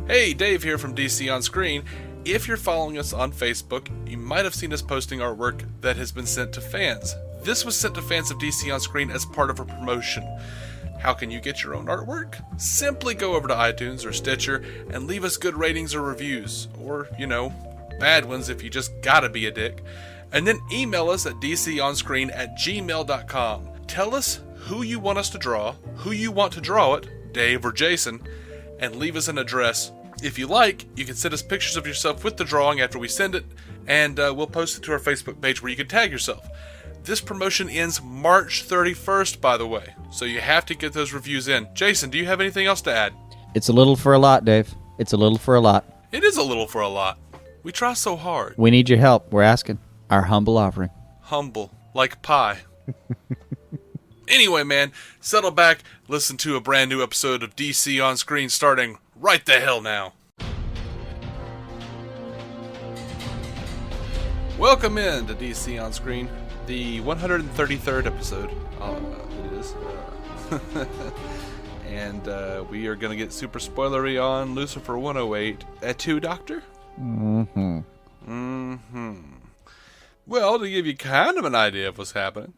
Hey, Dave here from DC On Screen. If you're following us on Facebook, you might have seen us posting artwork that has been sent to fans. This was sent to fans of DC On Screen as part of a promotion. How can you get your own artwork? Simply go over to iTunes or Stitcher and leave us good ratings or reviews. Or, bad ones if you just gotta be a dick. And then email us at dconscreen@gmail.com. Tell us who you want us to draw, who you want to draw it, Dave or Jason, and leave us an address. If you like, you can send us pictures of yourself with the drawing after we send it, and we'll post it to our Facebook page where you can tag yourself. This promotion ends March 31st, by the way, so you have to get those reviews in. Jason, do you have anything else to add? It's a little for a lot, Dave. It's a little for a lot. It is a little for a lot. We try so hard. We need your help. We're asking. Our humble offering. Humble, like pie. Anyway, man, settle back, listen to a brand new episode of DC On Screen starting right the hell now. Welcome in to DC On Screen, the 133rd episode. It is. And we are going to get super spoilery on Lucifer 108. At 2, Doctor? Well, to give you kind of an idea of what's happening,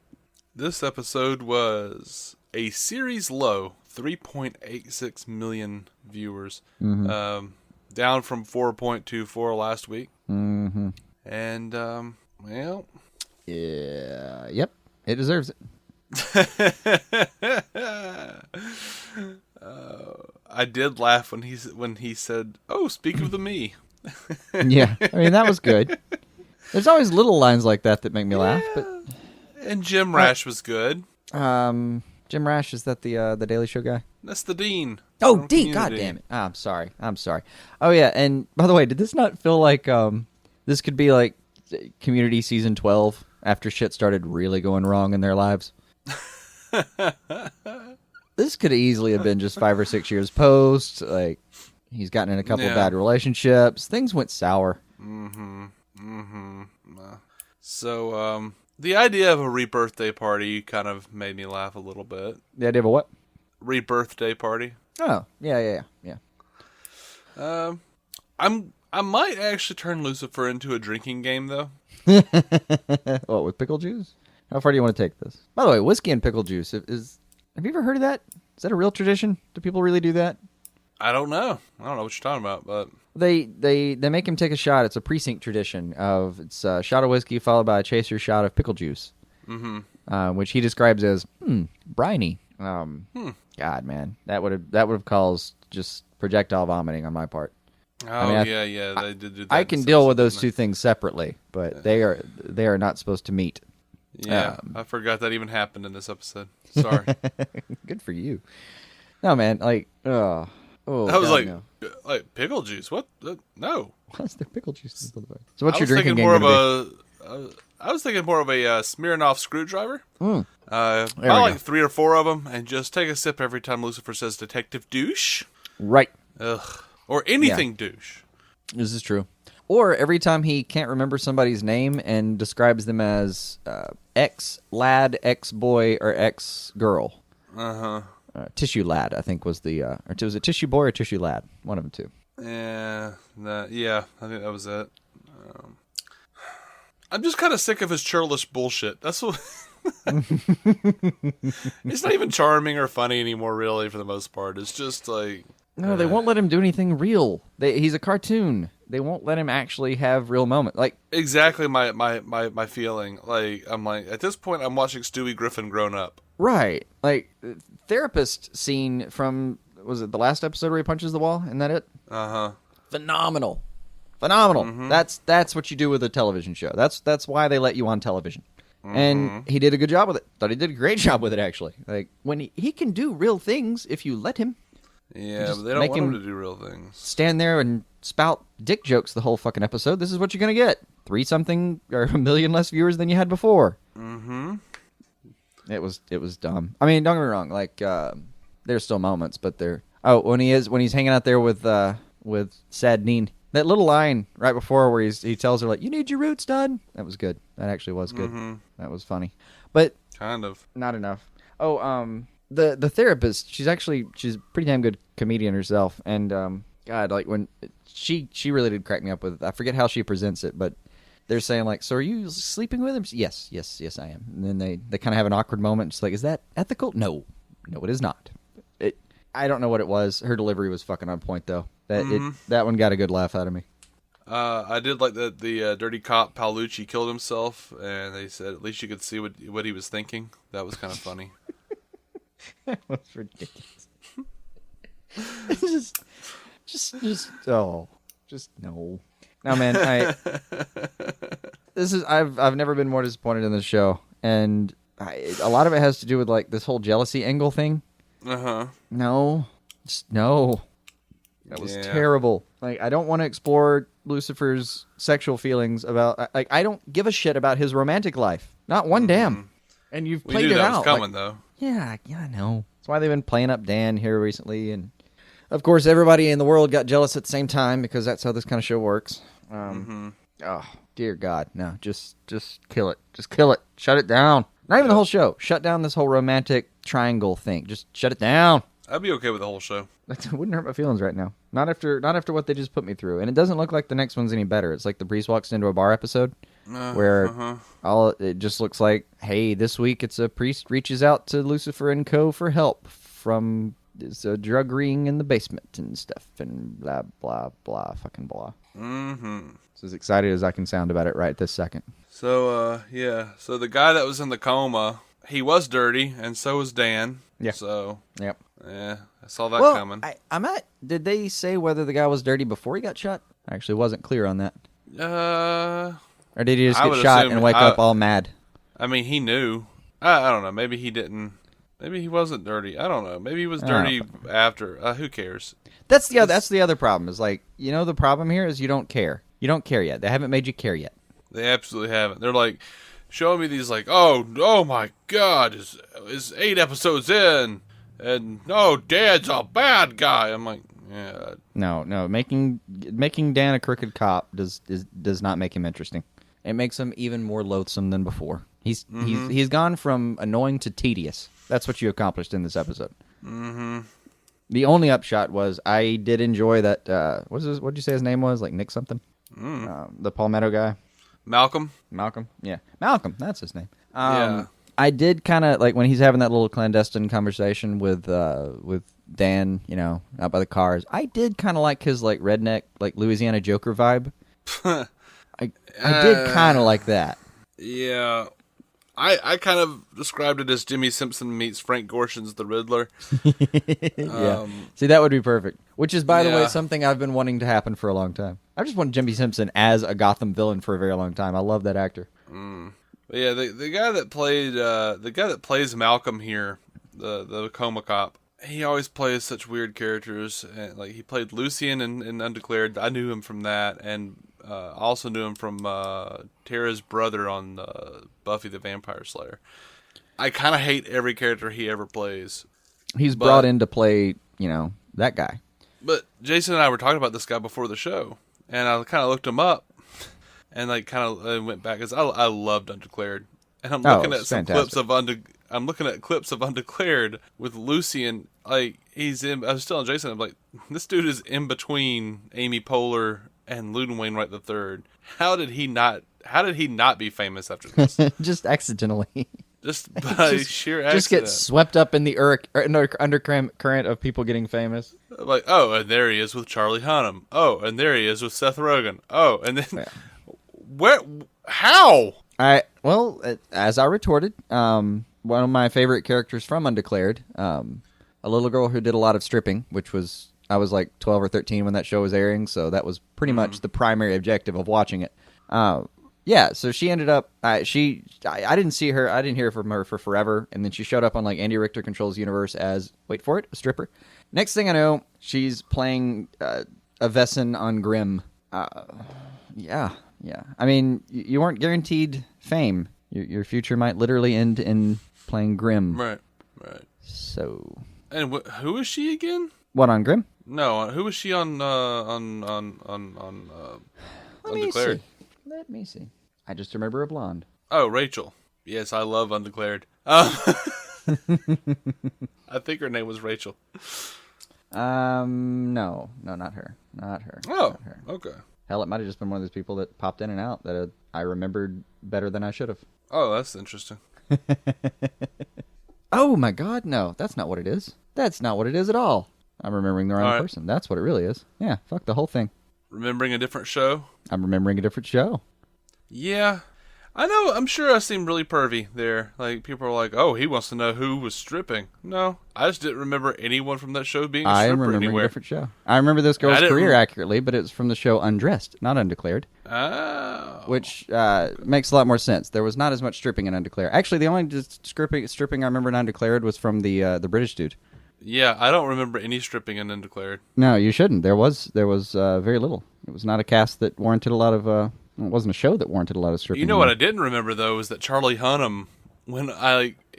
this episode was a series low, 3.86 million viewers, down from 4.24 last week. And, well... Yeah, yep, it deserves it. I did laugh when he said, "Oh, speak of the me." Yeah, I mean, that was good. There's always little lines like that make me laugh, but... And Jim Rash was good. Jim Rash, is that the Daily Show guy? That's the Dean. Oh, Dean! God damn it! I'm sorry. Oh yeah, and by the way, did this not feel like this could be like Community season 12 after shit started really going wrong in their lives? This could easily have been just 5 or 6 years post. Like, he's gotten in a couple of bad relationships. Things went sour. So, the idea of a rebirthday party kind of made me laugh a little bit. The idea of a what? Rebirthday party. Oh, yeah. I might actually turn Lucifer into a drinking game, though. What, with pickle juice? How far do you want to take this? By the way, whiskey and pickle juice have you ever heard of that? Is that a real tradition? Do people really do that? I don't know what you're talking about, but they make him take a shot. It's a precinct tradition it's a shot of whiskey followed by a chaser shot of pickle juice, which he describes as briny. God, man, that would have caused just projectile vomiting on my part. Oh, yeah, they did do that. I can deal with those two things separately, but they are not supposed to meet. Yeah, I forgot that even happened in this episode. Sorry. Good for you. No, man, like, I was God, like pickle juice. What? No. What's the pickle juice? So what's your drinking game going to be? I was thinking more of a Smirnoff screwdriver. Buy like 3 or 4 of them, and just take a sip every time Lucifer says Detective Douche. Right. Ugh. Or anything douche. This is true. Or every time he can't remember somebody's name and describes them as ex-lad, ex-boy, or ex-girl. Tissue lad, I think, was the... or was it tissue boy or tissue lad? One of them, too. Yeah, I think that was it. I'm just kind of sick of his churlish bullshit. That's what... It's not even charming or funny anymore, really, for the most part. It's just like... No, they won't let him do anything real. He's a cartoon. They won't let him actually have real moments. Like, exactly my feeling. Like, I'm like, at this point, I'm watching Stewie Griffin grown up. Right. Like, therapist scene from, was it the last episode where he punches the wall? Isn't that it? Phenomenal. That's what you do with a television show. That's why they let you on television. And he did a good job with it. Thought he did a great job with it, actually. Like, when he can do real things if you let him. Yeah, but they don't want him to do real things. Stand there and spout dick jokes the whole fucking episode. This is what you're going to get. 3-something or 1 million less viewers than you had before. It was dumb. I mean, don't get me wrong. Like, there's still moments, but they're... Oh, when he's hanging out there with Sad Neen. That little line right before where he tells her, like, you need your roots done. That was good. That actually was good. That was funny. But... Kind of. Not enough. Oh, the therapist, she's pretty damn good comedian herself, and God, like when she really did crack me up with. I forget how she presents it, but they're saying like, "So are you sleeping with him?" Yes, I am. And then they kind of have an awkward moment. Just like, is that ethical? No, it is not. I don't know what it was. Her delivery was fucking on point though. That one got a good laugh out of me. I did like that the dirty cop Paolucci killed himself, and they said at least you could see what he was thinking. That was kind of funny. That was ridiculous. just no. No, man, I've never been more disappointed in this show, and a lot of it has to do with like this whole jealousy angle thing. No, just no. That was terrible. Like, I don't want to explore Lucifer's sexual feelings about. Like, I don't give a shit about his romantic life. Not one damn. And you've played it out. We knew that was coming, though. Yeah, I know. That's why they've been playing up Dan here recently, and of course, everybody in the world got jealous at the same time because that's how this kind of show works. Oh, dear God, no! Just kill it. Just kill it. Shut it down. Not even the whole show. Shut down this whole romantic triangle thing. Just shut it down. I'd be okay with the whole show. That wouldn't hurt my feelings right now. Not after what they just put me through. And it doesn't look like the next one's any better. It's like the priest walks into a bar episode where it just looks like, hey, this week it's a priest reaches out to Lucifer and co. for help from this drug ring in the basement and stuff and blah, blah, blah, fucking blah. So as excited as I can sound about it right this second. So, So the guy that was in the coma, he was dirty, and so was Dan. Yeah. So, yep. Yeah, I saw that coming. Did they say whether the guy was dirty before he got shot? I actually wasn't clear on that. Or did he just get shot and wake up all mad? I mean, he knew. I don't know. Maybe he didn't. Maybe he wasn't dirty. I don't know. Maybe he was dirty after. Who cares? That's the other problem. Is like, the problem here is you don't care. You don't care yet. They haven't made you care yet. They absolutely haven't. They're like showing me these like, oh my God, is 8 episodes in. And no, Dad's a bad guy. I'm like, yeah. No, making Dan a crooked cop does not make him interesting. It makes him even more loathsome than before. He's gone from annoying to tedious. That's what you accomplished in this episode. The only upshot was I did enjoy that. What'd you say his name was? Like Nick something? The Palmetto guy. Malcolm. Yeah, Malcolm. That's his name. I did kind of like when he's having that little clandestine conversation with Dan, out by the cars. I did kind of like his like redneck, like Louisiana Joker vibe. I did kind of like that. Yeah, I kind of described it as Jimmy Simpson meets Frank Gorshin's The Riddler. Yeah, see, that would be perfect. Which is, by the way, something I've been wanting to happen for a long time. I just want Jimmy Simpson as a Gotham villain for a very long time. I love that actor. Yeah, the guy that plays Malcolm here, the coma cop, he always plays such weird characters. And, like, he played Lucian in Undeclared. I knew him from that, and also knew him from Tara's brother on Buffy the Vampire Slayer. I kind of hate every character he ever plays. He's brought in to play, that guy. But Jason and I were talking about this guy before the show, and I kind of looked him up. And like kind of went back because I loved Undeclared, and I'm looking at some clips of clips of Undeclared with Lucian. Like he's in. I was telling Jason, I'm like, this dude is in between Amy Poehler and Loudon Wainwright III. How did he not be famous after this? Just accidentally. Just by sheer accident. Just get swept up in the undercurrent of people getting famous. Like, oh, and there he is with Charlie Hunnam. Oh, and there he is with Seth Rogen. Oh, and then. Yeah. Where? How? As I retorted, one of my favorite characters from Undeclared, a little girl who did a lot of stripping, I was like 12 or 13 when that show was airing, so that was pretty much the primary objective of watching it. So she ended up, I didn't see her, I didn't hear from her for forever, and then she showed up on like Andy Richter Controls Universe as, wait for it, a stripper. Next thing I know, she's playing a Vesson on Grimm. Yeah. I mean, you weren't guaranteed fame. Your future might literally end in playing Grimm. Right. So. And who is she again? What, on Grimm? No, who was she on Undeclared? Let me see. I just remember a blonde. Oh, Rachel. Yes, I love Undeclared. I think her name was Rachel. No, not her. Not her. Oh, not her. Okay. Hell, it might have just been one of those people that popped in and out that I remembered better than I should have. Oh, that's interesting. Oh my God, no, that's not what it is. That's not what it is at all. I'm remembering the wrong person. That's what it really is. Yeah, fuck the whole thing. Remembering a different show? I'm remembering a different show. Yeah. I know, I'm sure I seemed really pervy there. Like, people are like, oh, he wants to know who was stripping. No, I just didn't remember anyone from that show being a stripper I'm remembering anywhere. a different show. I remember this girl's career accurately, but it was from the show Undressed, not Undeclared. Oh. Which makes a lot more sense. There was not as much stripping in Undeclared. Actually, the only stripping I remember in Undeclared was from the British dude. Yeah, I don't remember any stripping in Undeclared. No, you shouldn't. There was very little. It was not a cast that warranted a lot of... it wasn't a show that warranted a lot of stripping. You know what I didn't remember, though, is that Charlie Hunnam,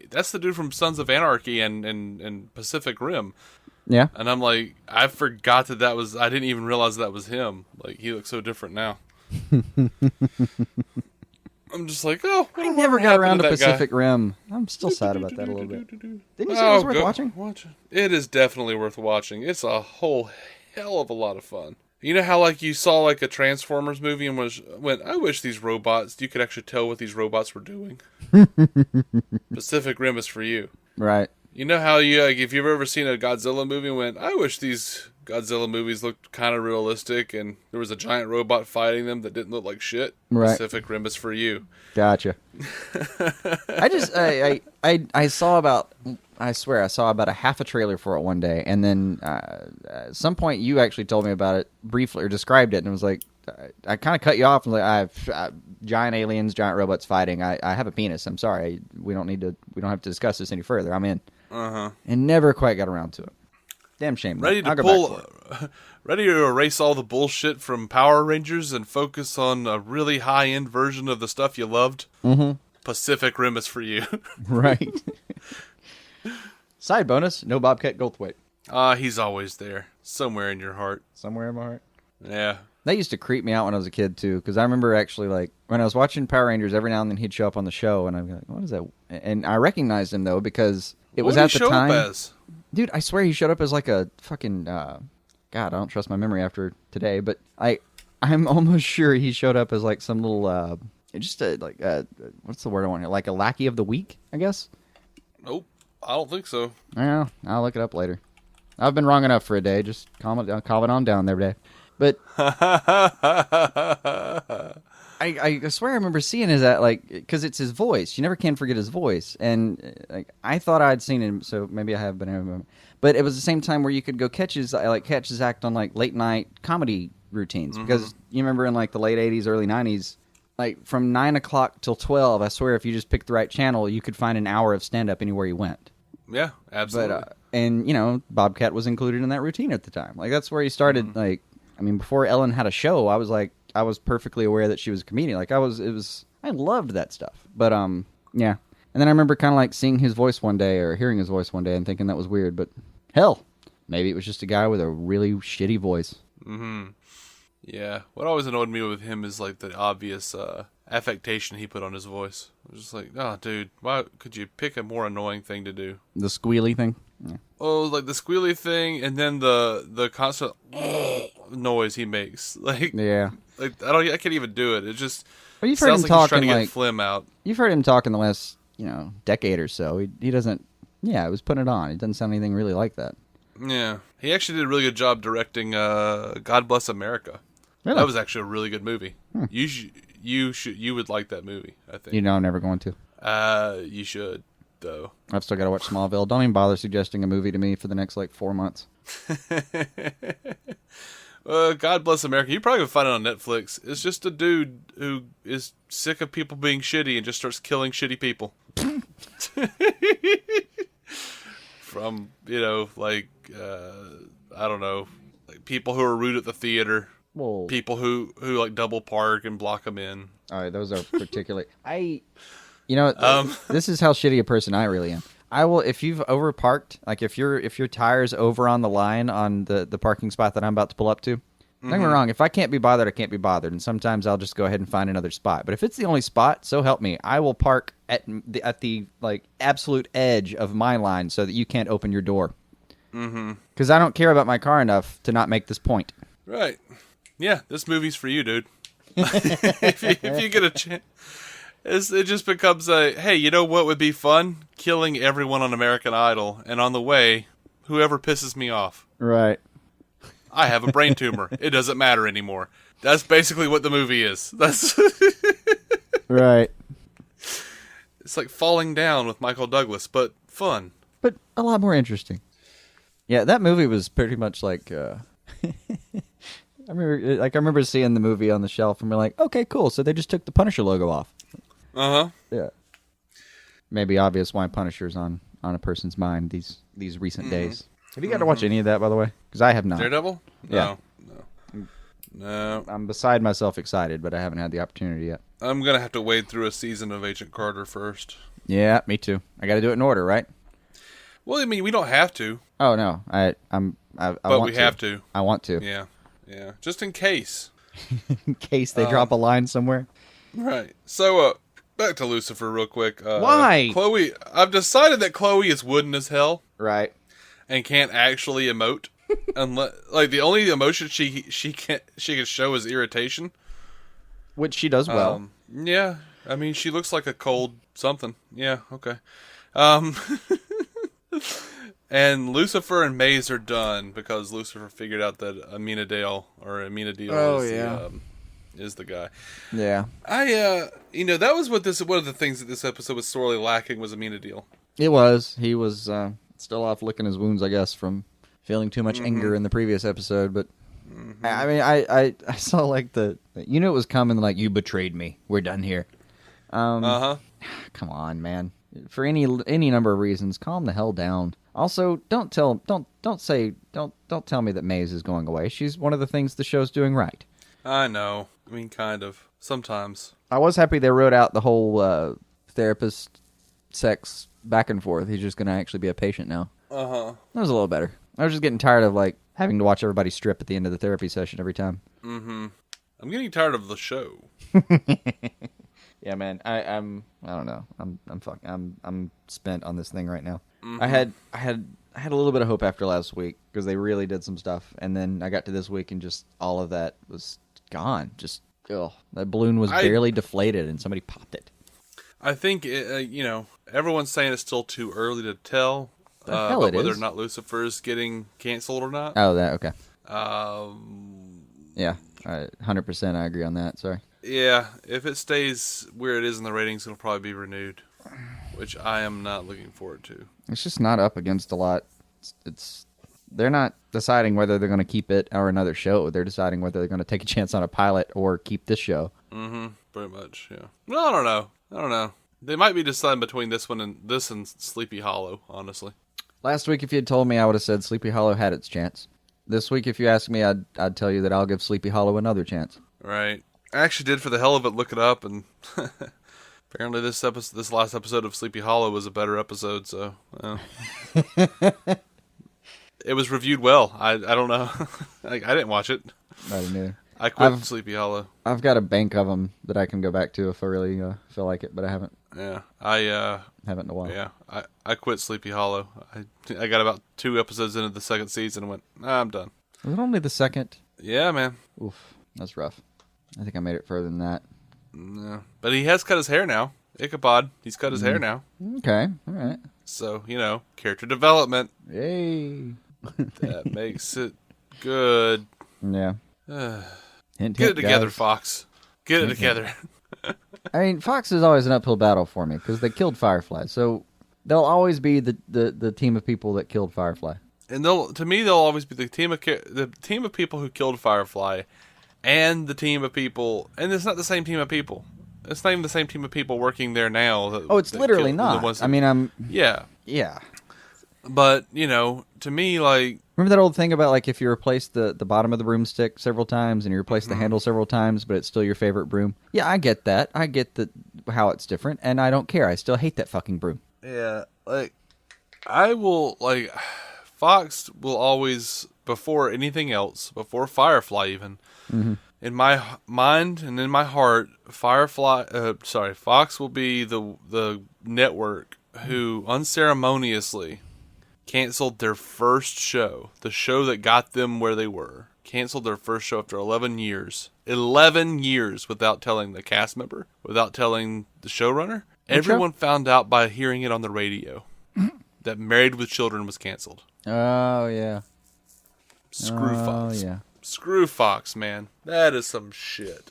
that's the dude from Sons of Anarchy and Pacific Rim. Yeah. And I'm like, I forgot that was, I didn't even realize that was him. Like, he looks so different now. I'm just like, oh. I never got around to Pacific Rim. I'm still sad about that a little bit. Didn't you say it was worth watching? It is definitely worth watching. It's a whole hell of a lot of fun. You know how, like, you saw, like, a Transformers movie and went, I wish these robots, you could actually tell what these robots were doing. Pacific Rim is for you. Right. You know how you, like, if you've ever seen a Godzilla movie and went, I wish these Godzilla movies looked kind of realistic and there was a giant robot fighting them that didn't look like shit? Right. Pacific Rim is for you. Gotcha. I saw about... I swear, I saw about a half a trailer for it one day, and then at some point you actually told me about it briefly, or described it, and it was like, I kind of cut you off, and like, I giant aliens, giant robots fighting, I have a penis, I'm sorry, we don't have to discuss this any further, I'm in. Uh-huh. And never quite got around to it. Damn shame. Ready to erase all the bullshit from Power Rangers and focus on a really high-end version of the stuff you loved? Mm-hmm. Pacific Rim is for you. Right. Side bonus, no Bobcat Goldthwait. He's always there. Somewhere in your heart. Somewhere in my heart. Yeah. That used to creep me out when I was a kid, too, because I remember actually, like, when I was watching Power Rangers, every now and then he'd show up on the show, and I'd be like, what is that? And I recognized him, though, because it was at the time... What did he show up as? Dude, I swear he showed up as, like, a fucking... God, I don't trust my memory after today, but I'm almost sure he showed up as, like, some little... what's the word I want here? Like a lackey of the week, I guess? Nope. I don't think so. Yeah, I'll look it up later. I've been wrong enough for a day. Just calm it on down there, Dave. But I swear I remember seeing his because it's his voice. You never can forget his voice. And I thought I'd seen him, so maybe I have been. But it was the same time where you could go catch his act on like late night comedy routines. Mm-hmm. Because you remember in like the late 80s, early 90s, like from 9 o'clock till 12, I swear if you just picked the right channel, you could find an hour of stand-up anywhere you went. Yeah, absolutely. But, and, you know, Bobcat was included in that routine at the time. Like, that's where he started, mm-hmm. Before Ellen had a show, I was perfectly aware that she was a comedian. Like, I loved that stuff. But, yeah. And then I remember kind of like seeing his voice one day, or hearing his voice one day, and thinking that was weird. But, hell, maybe it was just a guy with a really shitty voice. Mm-hmm. Yeah. What always annoyed me with him is, like, the obvious, affectation he put on his voice. I was just like, oh, dude, why could you pick a more annoying thing to do? The squealy thing? Yeah. Oh, like the squealy thing, and then the constant noise he makes. Like, yeah, like I can't even do it. It just you've heard him talk, he's trying to get phlegm out. You've heard him talk in the last decade or so. He doesn't. Yeah, it was putting it on. It doesn't sound anything really like that. Yeah, he actually did a really good job directing God Bless America. Really? That was actually a really good movie. You would like that movie, I think. You know I'm never going to. You should, though. I've still got to watch Smallville. Don't even bother suggesting a movie to me for the next, 4 months. God Bless America. You probably would find it on Netflix. It's just a dude who is sick of people being shitty and just starts killing shitty people. From, I don't know, like people who are rude at the theater. Well, people who like double park and block them in. All right, those are particularly. This is how shitty a person I really am. I will, if you've overparked, like if your tire's over on the line on the parking spot that I'm about to pull up to. Mm-hmm. Don't get me wrong. If I can't be bothered, I can't be bothered, and sometimes I'll just go ahead and find another spot. But if it's the only spot, so help me, I will park at the absolute edge of my line so that you can't open your door. Because I don't care about my car enough to not make this point. Right. Yeah, this movie's for you, dude. if you get a chance. It just becomes a, hey, you know what would be fun? Killing everyone on American Idol. And on the way, whoever pisses me off. Right. I have a brain tumor. It doesn't matter anymore. That's basically what the movie is. That's right. It's like Falling Down with Michael Douglas, but fun. But a lot more interesting. Yeah, that movie was pretty much like... I remember seeing the movie on the shelf and we're like, okay, cool. So they just took the Punisher logo off. Uh-huh. Yeah. Maybe obvious why Punisher's on a person's mind these recent days. Have you got to watch any of that, by the way? Because I have not. Daredevil? Yeah. No. I'm beside myself excited, but I haven't had the opportunity yet. I'm going to have to wade through a season of Agent Carter first. Yeah, me too. I got to do it in order, right? Well, I mean, we don't have to. Oh, no. I but we have to. I want to. Yeah. Just in case. In case they drop a line somewhere. Right. So, back to Lucifer real quick. Why? Chloe, I've decided that Chloe is wooden as hell. Right. And can't actually emote. Unless, like, the only emotion she can show is irritation. Which she does well. Yeah. I mean, she looks like a cold something. Yeah, okay. And Lucifer and Maze are done because Lucifer figured Aminadale is the guy. Yeah. That was one of the things that this episode was sorely lacking was Aminadale. It was. He was still off licking his wounds, I guess, from feeling too much anger in the previous episode. But I mean, I saw like it was coming. Like, you betrayed me. We're done here. Come on, man. For any number of reasons, calm the hell down. Also, don't tell me that Maze is going away. She's one of the things the show's doing right. I know. I mean, kind of. Sometimes. I was happy they wrote out the whole therapist sex back and forth. He's just going to actually be a patient now. That was a little better. I was just getting tired of like having to watch everybody strip at the end of the therapy session every time. I'm getting tired of the show. Yeah, man. I don't know. I'm spent on this thing right now. I had a little bit of hope after last week because they really did some stuff, and then I got to this week and just all of that was gone. Just that balloon was barely deflated, and somebody popped it. I think everyone's saying it's still too early to tell whether or not Lucifer is getting canceled or not. Oh, that okay. Yeah, 100%. I agree on that. Sorry. Yeah, if it stays where it is in the ratings, it'll probably be renewed, which I am not looking forward to. It's just not up against a lot. They're not deciding whether they're going to keep it or another show. They're deciding whether they're going to take a chance on a pilot or keep this show. Pretty much, yeah. Well, I don't know. They might be deciding between this and Sleepy Hollow, honestly. Last week, if you had told me, I would have said Sleepy Hollow had its chance. This week, if you ask me, I'd tell you that I'll give Sleepy Hollow another chance. Right. I actually did, for the hell of it, look it up, and apparently this last episode of Sleepy Hollow was a better episode, so... It was reviewed well. I don't know. I didn't watch it. I didn't either. I quit Sleepy Hollow. I've got a bank of them that I can go back to if I really feel like it, but I haven't. Yeah, I haven't in a while. Yeah, I quit Sleepy Hollow. I got about 2 episodes into the second season and went, I'm done. Was it only the second? Yeah, man. Oof, that's rough. I think I made it further than that. No, but he has cut his hair now. Ichabod, he's cut his hair now. Okay, all right. So, character development. Yay. That makes it good. Yeah. Get it together, guys. Fox. Get it together. I mean, Fox is always an uphill battle for me because they killed Firefly. So they'll always be the team of people that killed Firefly. And they'll always be the team of people who killed Firefly, and the team of people. And it's not the same team of people. It's not even the same team of people working there now. It's literally not. Yeah. Yeah. But, to me, like... Remember that old thing about, like, if you replace the bottom of the broomstick several times and you replace the handle several times, but it's still your favorite broom? Yeah, I get that. I get how it's different, and I don't care. I still hate that fucking broom. Yeah, like, Fox will always, before anything else, before Firefly even, in my mind and in my heart, Fox will be the network who unceremoniously canceled their first show, the show that got them where they were. Canceled their first show after 11 years. 11 years without telling the cast member, without telling the showrunner. Everyone found out by hearing it on the radio that Married with Children was canceled. Oh, yeah. Screw Fox. Yeah. Screw Fox, man. That is some shit.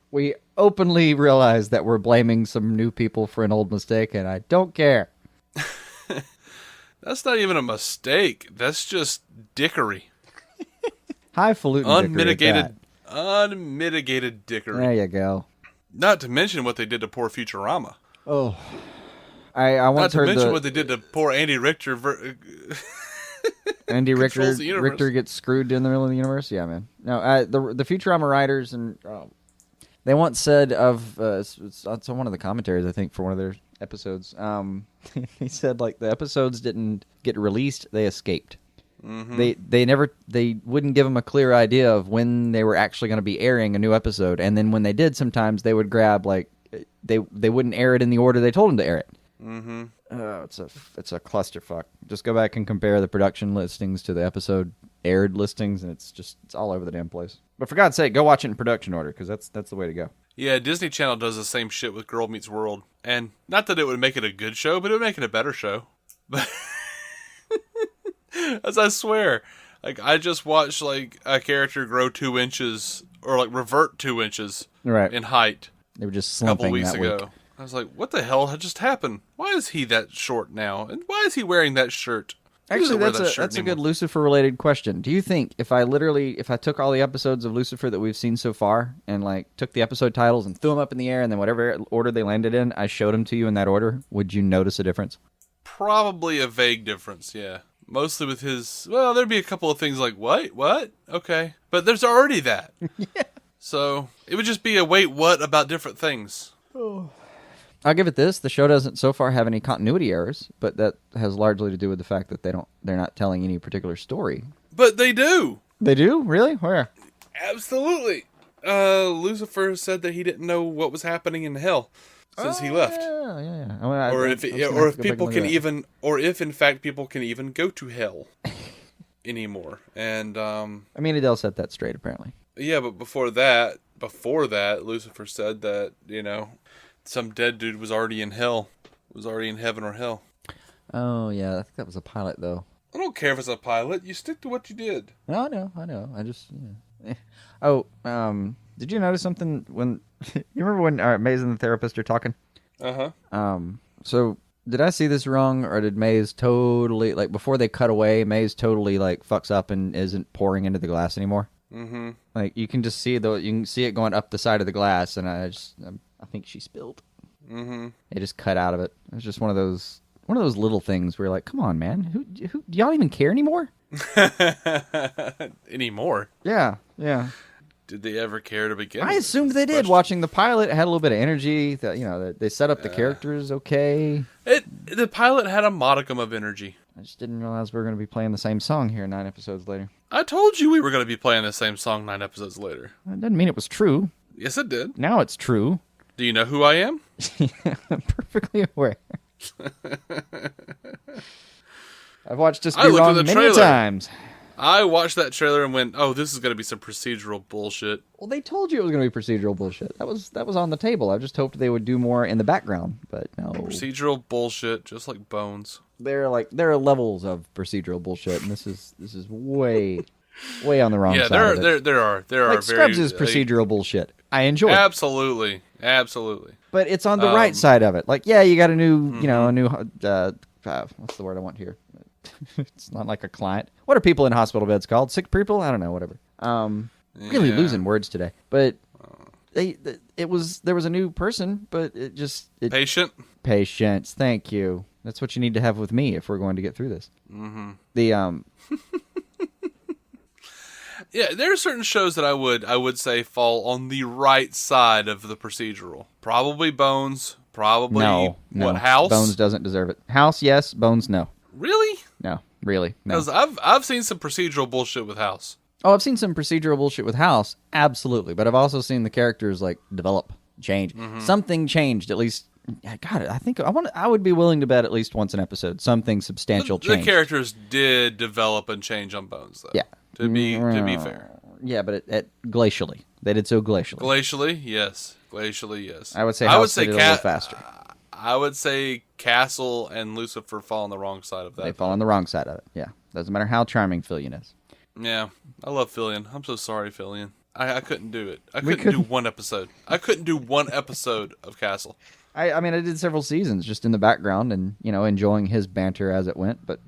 We openly realize that we're blaming some new people for an old mistake, and I don't care. That's not even a mistake. That's just dickery. Highfalutin Unmitigated dickery. There you go. Not to mention what they did to poor Futurama. Oh. I once heard Not to mention what they did to poor Andy Richter. Andy Richter gets screwed in the middle of the universe? Yeah, man. No, the Futurama writers, and they once said of, it's on one of the commentaries, I think, for one of their episodes, he said, like, the episodes didn't get released, they escaped. Mm-hmm. They wouldn't give them a clear idea of when they were actually going to be airing a new episode, and then when they did, sometimes they would grab, like, they wouldn't air it in the order they told them to air it. Mm-hmm. It's a clusterfuck. Just go back and compare the production listings to the episode aired listings, and it's all over the damn place. But for God's sake, go watch it in production order, because that's the way to go. Yeah, Disney Channel does the same shit with Girl Meets World, and not that it would make it a good show, but it would make it a better show. But as I swear, like, I just watched, like, a character grow 2 inches, or, like, revert 2 inches in height. They were just slumping a couple weeks that ago. week. I was like, what the hell had just happened? Why is he that short now? And why is he wearing that shirt? Actually, that's a good Lucifer-related question. Do you think if I took all the episodes of Lucifer that we've seen so far and, like, took the episode titles and threw them up in the air and then whatever order they landed in, I showed them to you in that order, would you notice a difference? Probably a vague difference, yeah. Mostly with his... Well, there'd be a couple of things like, what? Okay. But there's already that. Yeah. So, it would just be a wait, what about different things? Oh. I'll give it this. The show doesn't so far have any continuity errors, but that has largely to do with the fact that they're not telling any particular story. But they do. They do? Really? Where? Absolutely. Lucifer said that he didn't know what was happening in hell since he left. Yeah. Or if in fact people can even go to hell anymore. And I mean, Adele set that straight apparently. Yeah, but before that, Lucifer said that, some dead dude was already in hell. Was already in heaven or hell. Oh, yeah. I think that was a pilot, though. I don't care if it's a pilot. You stick to what you did. No, I know. I just... Yeah. Oh, did you notice something when... you remember when Maze and the therapist are talking? Uh-huh. So, did I see this wrong, or did Maze totally... Like, before they cut away, Maze totally, like, fucks up and isn't pouring into the glass anymore? Mm-hmm. Like, you can just see you can see it going up the side of the glass, and I think she spilled. Mm-hmm. It just cut out of it. It was just one of those little things where you're like, come on, man. Who do y'all even care anymore? Anymore? Yeah. Did they ever care to begin? I assumed they did. Watching the pilot, it had a little bit of energy. That they set up the characters okay. The pilot had a modicum of energy. I just didn't realize we were going to be playing the same song here 9 episodes later. I told you we were going to be playing the same song 9 episodes later. That doesn't mean it was true. Yes, it did. Now it's true. Do you know who I am? I'm perfectly aware. I've watched this be wrong many times. I watched that trailer and went, oh, this is going to be some procedural bullshit. Well, they told you it was going to be procedural bullshit. That was on the table. I just hoped they would do more in the background, but no. Procedural bullshit, just like Bones. There are levels of procedural bullshit, and this is way on the wrong side of it. There are like Scrubs is procedural bullshit. I enjoy it. Absolutely. But it's on the right side of it. Like, yeah, you got a new, what's the word I want here? It's not like a client. What are people in hospital beds called? Sick people? I don't know, whatever. Really losing words today. But there was a new person, but Patient? Patience, thank you. That's what you need to have with me if we're going to get through this. Mm-hmm. Yeah, there are certain shows that I would say fall on the right side of the procedural. Probably Bones. Probably no. House? Bones doesn't deserve it. House, yes. Bones, no. Really? No, really. Because I've seen some procedural bullshit with House. Oh, I've seen some procedural bullshit with House, absolutely. But I've also seen the characters like develop, change. Mm-hmm. Something changed, at least God, I would be willing to bet at least once an episode something substantial The changed. characters did develop and change on Bones, though. Yeah. To be fair. Yeah, but at glacially. They did so glacially. Glacially, yes. I would say House did it a little faster. I would say Castle and Lucifer fall on the wrong side of that. They fall on the wrong side of it, yeah. Doesn't matter how charming Fillion is. Yeah, I love Fillion. I'm so sorry, Fillion. I couldn't do it. I couldn't do one episode. I couldn't do one episode of Castle. I mean, I did several seasons just in the background and, enjoying his banter as it went, but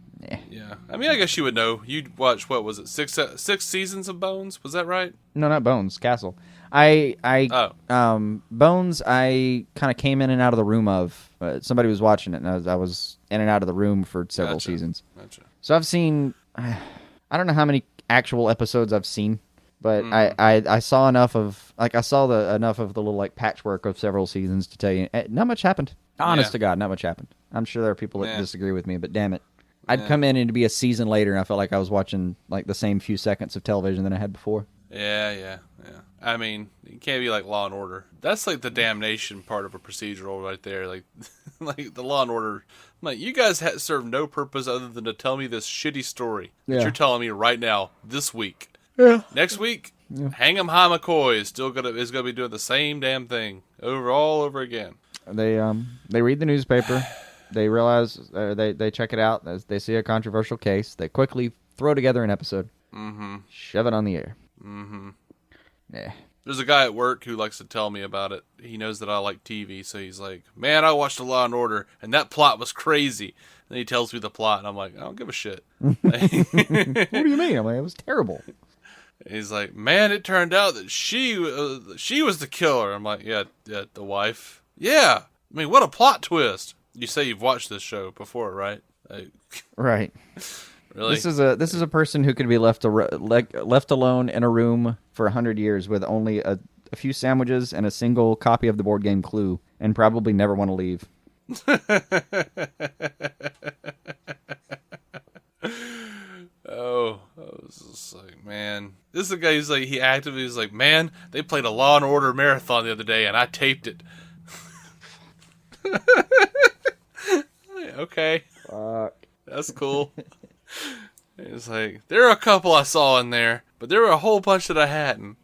yeah. I mean, I guess you would know. You'd watch, what was it, six seasons of Bones? Was that right? No, not Bones, Castle. Bones, I kind of came in and out of the room of. Somebody was watching it, and I was in and out of the room for several seasons. Gotcha. So I've seen, I don't know how many actual episodes I've seen, but I saw enough of, enough of the little, patchwork of several seasons to tell you, not much happened. Honest to God, not much happened. I'm sure there are people that disagree with me, but damn it. I'd come in and it'd be a season later, and I felt like I was watching, the same few seconds of television that I had before. Yeah. I mean, it can't be like Law and Order. That's like the damnation part of a procedural right there. Like the Law and Order. I'm like, you guys serve no purpose other than to tell me this shitty story that you're telling me right now, this week. Yeah. Next week, Hang'em High McCoy is gonna be doing the same damn thing all over again. They read the newspaper. They realize, they check it out. They see a controversial case. They quickly throw together an episode. Mm-hmm. Shove it on the air. Mm-hmm. Yeah. There's a guy at work who likes to tell me about it. He knows that I like TV, so he's like, man, I watched a Law and Order, and that plot was crazy. And he tells me the plot, and I'm like, I don't give a shit. What do you mean? I'm like, it was terrible. He's like, man, it turned out that she was the killer. I'm like, yeah, the wife. Yeah. I mean, what a plot twist. You say you've watched this show before, right? Right. Really? This is a person who could be left alone in a room for 100 years with only a few sandwiches and a single copy of the board game Clue, and probably never want to leave. Oh, I was just like, man, this is the guy who's like, he actively was like, man, they played a Law and Order marathon the other day, and I taped it. Okay. Fuck. That's cool. It's like, there are a couple I saw in there, but there were a whole bunch that I hadn't.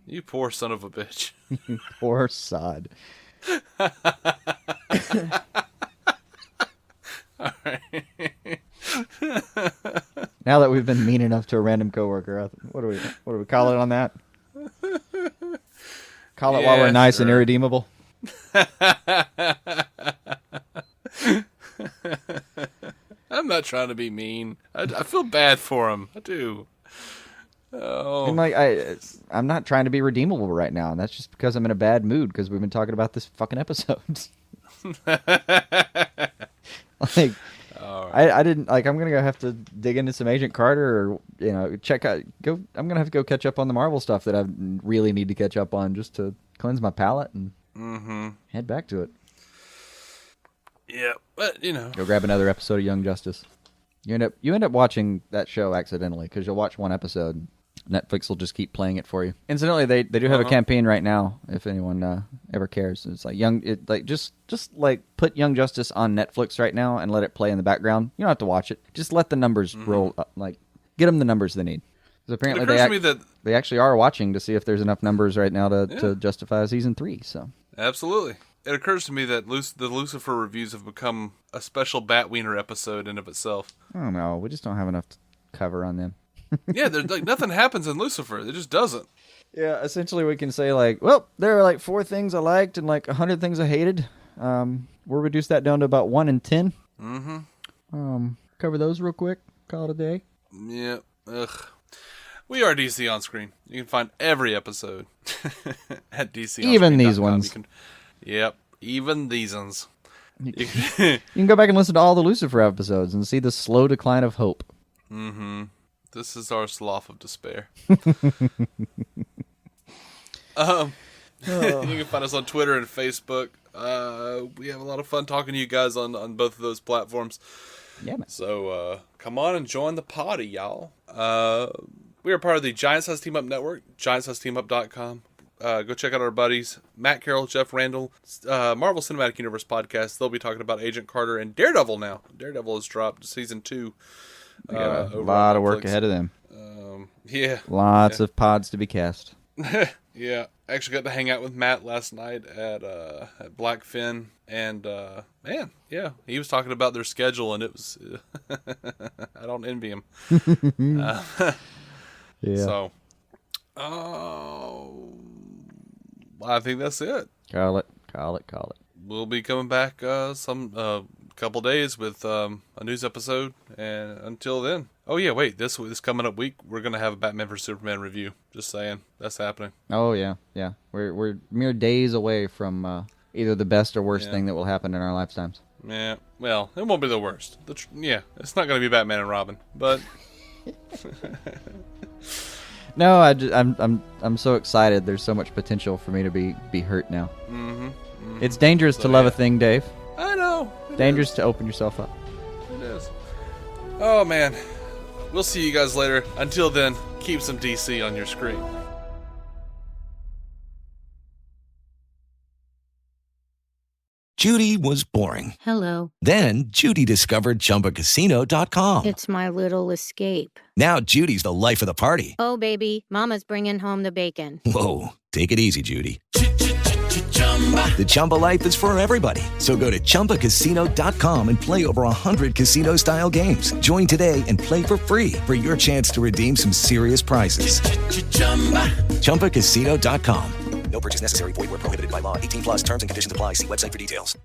You poor son of a bitch. You poor sod. All right. Now that we've been mean enough to a random coworker, what do we call it on that? Call it while we're nice and irredeemable. I'm not trying to be mean. I feel bad for him. I do. Oh. I'm not trying to be redeemable right now, and that's just because I'm in a bad mood because we've been talking about this fucking episode. I didn't I'm gonna have to dig into some Agent Carter, or check out. I'm gonna have to go catch up on the Marvel stuff that I really need to catch up on just to cleanse my palate and head back to it. Yeah, but go grab another episode of Young Justice. You end up watching that show accidentally because you'll watch one episode. Netflix will just keep playing it for you. Incidentally, they do have a campaign right now. If anyone ever cares, it's like just put Young Justice on Netflix right now and let it play in the background. You don't have to watch it. Just let the numbers roll up. Get them the numbers they need. Because apparently they actually are watching to see if there's enough numbers right now to justify season 3. So absolutely. It occurs to me that the Lucifer reviews have become a special Batwiener episode in of itself. Oh no, we just don't have enough to cover on them. Yeah, nothing happens in Lucifer. It just doesn't. Yeah, essentially we can say there are 4 things I liked and 100 things I hated. We'll reduce that down to about 1 in 10. Mm-hmm. Cover those real quick. Call it a day. Yeah. Ugh. We are DC On Screen. You can find every episode at DC. Even these ones. Yep. Even these ones. You can go back and listen to all the Lucifer episodes and see the slow decline of hope. Mm-hmm. This is our slough of despair. You can find us on Twitter and Facebook. We have a lot of fun talking to you guys on both of those platforms. Yeah, man. So come on and join the party, y'all. We are part of the Giant Size Team Up Network, giantsizesteamup.com. go check out our buddies, Matt Carroll, Jeff Randall, Marvel Cinematic Universe podcast. They'll be talking about Agent Carter and Daredevil now. Daredevil has dropped season 2. We got a lot of work ahead of them. Yeah. Lots of pods to be cast. Yeah. I actually got to hang out with Matt last night at Blackfin, and man, yeah, he was talking about their schedule, and it was I don't envy him. Yeah. So, I think that's it. Call it. We'll be coming back some couple days with a news episode, and until then. Oh yeah, wait, this coming up week we're gonna have a Batman vs Superman review. Just saying, that's happening. Oh yeah. We're mere days away from either the best or worst thing that will happen in our lifetimes. Yeah, well, it won't be the worst. It's not gonna be Batman and Robin, but. No, I'm so excited. There's so much potential for me to be hurt now. It's dangerous to love a thing, Dave. I know. Dangerous to open yourself up. It is. Oh man. We'll see you guys later. Until then, keep some DC on your screen. Judy was boring. Hello. Then Judy discovered ChumbaCasino.com. It's my little escape. Now Judy's the life of the party. Oh, baby, mama's bringing home the bacon. Whoa, take it easy, Judy. The Chumba life is for everybody. So go to ChumbaCasino.com and play over 100 casino-style games. Join today and play for free for your chance to redeem some serious prizes. ChumbaCasino.com. No purchase necessary. Void where prohibited by law. 18+ terms and conditions apply. See website for details.